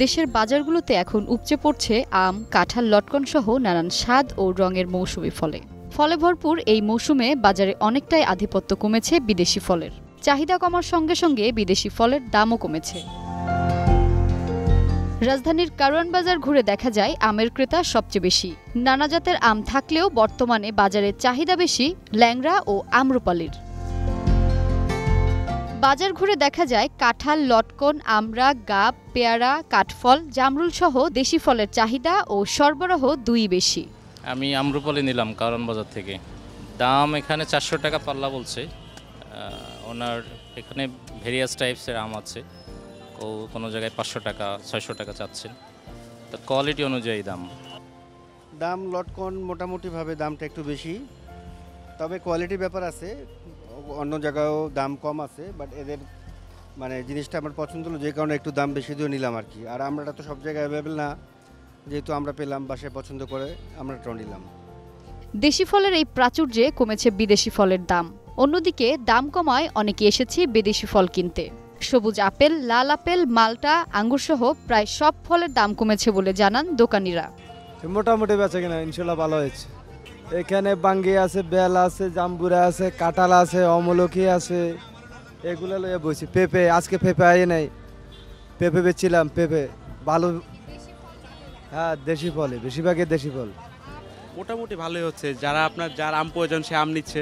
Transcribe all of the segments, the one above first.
দেশের বাজারগুলোতে এখন উপচে পড়ছে আম, কাঁঠাল, লটকন সহ নানান স্বাদ ও রঙের মৌসুমি ফলে ভরপুর এই মৌসুমে বাজারে অনেকটাই আধিপত্য কমেছে বিদেশি ফলের। চাহিদা কমার সঙ্গে সঙ্গে বিদেশি ফলের দামও কমেছে। রাজধানীর কারওয়ান বাজার ঘুরে দেখা যায় আমের ক্রেতা সবচেয়ে বেশি। নানা জাতের আম থাকলেও বর্তমানে বাজারে চাহিদা বেশি ল্যাংড়া ও আম্রপালির। বাজার ঘুরে দেখা যায় কাঁঠাল, লটকন, আমড়া, গাব, পেয়ারা, কাঠফল, জামরুল সহ দেশি ফলের চাহিদা ও সরবরাহ দুই বেশি। আমি আম্রপালি নিলাম কারওয়ান বাজার থেকে। দাম এখানে 400 টাকা পাল্লা বলছে। ওনার এখানে ভেরিয়াস টাইপসের আম আছে, কোনো জায়গায় 500 টাকা 600 টাকা চাচ্ছেন, তো কোয়ালিটি অনুযায়ী দাম লটকন মোটামুটিভাবে দামটা একটু বেশি, তবে কোয়ালিটি ব্যাপার আছে, অন্য জায়গায়ও দাম কম আছে, বাট এদের মানে জিনিসটা আমার পছন্দ হলো যে কারণে একটু দাম বেশি দিয়ে নিলাম আর কি। আর আমরাটা তো সব জায়গায় অ্যাভেলেবেল না, যেহেতু আমরা পেলাম বাসায় পছন্দ করে আমরাটাও নিলাম। দেশি ফলের এই প্রাচুর্যে কমেছে বিদেশি ফলের দাম। অন্যদিকে দাম কমায় অনেকে এসেছে বিদেশি ফল কিনতে। সবুজ আপেল, লাল আপেল, মাল্টা, আঙ্গুর সহ প্রায় সব ফলের দাম কমেছে বলে জানান দোকানিরা। মোটামুটি বেচা কিনা ইনশাল্লাহ ভালো হয়েছে। এখানে বাঙ্গি আছে, বেল আছে, জাম্বুরা আছে, কাঁঠাল আছে, অমলকি আছে, এগুলো লয়ে বসি। পেঁপে আজকে পেঁপে আই নাই, পেঁপে বেচছিলাম। পেঁপে ভালো, হ্যাঁ দেশি ফলে, বেশিরভাগই দেশি ফল। মোটামুটি ভালোই হচ্ছে। যার আম প্রয়োজন সে আম নিচ্ছে,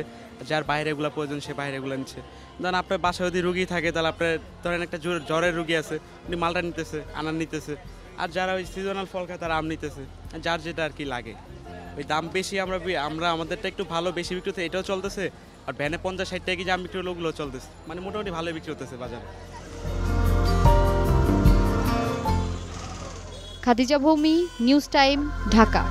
যার বাইরেগুলো প্রয়োজন সে বাইরেগুলো নিচ্ছে। ধরেন আপনার বাসায় যদি রুগী থাকে, তাহলে আপনার ধরেন একটা জ্বরের রুগী আছে, উনি মালটা নিতেছে, আনার নিতেছে। আর যারা ওই সিজনাল ফল খায় তারা আম নিতেছে, যার যেটা আর কি লাগে। ওই দাম বেশি আমরা আমাদেরটা একটু ভালো বেশি বিক্রি হচ্ছে, এটাও চলতেছে। আর ভ্যানে 50-60 টাকা কেজি আম বিক্রি হলো, ওগুলো চলতেছে। মানে মোটামুটি ভালোই বিক্রি হতেছে বাজারে। Khadija ভৌমি, news time, Dhaka.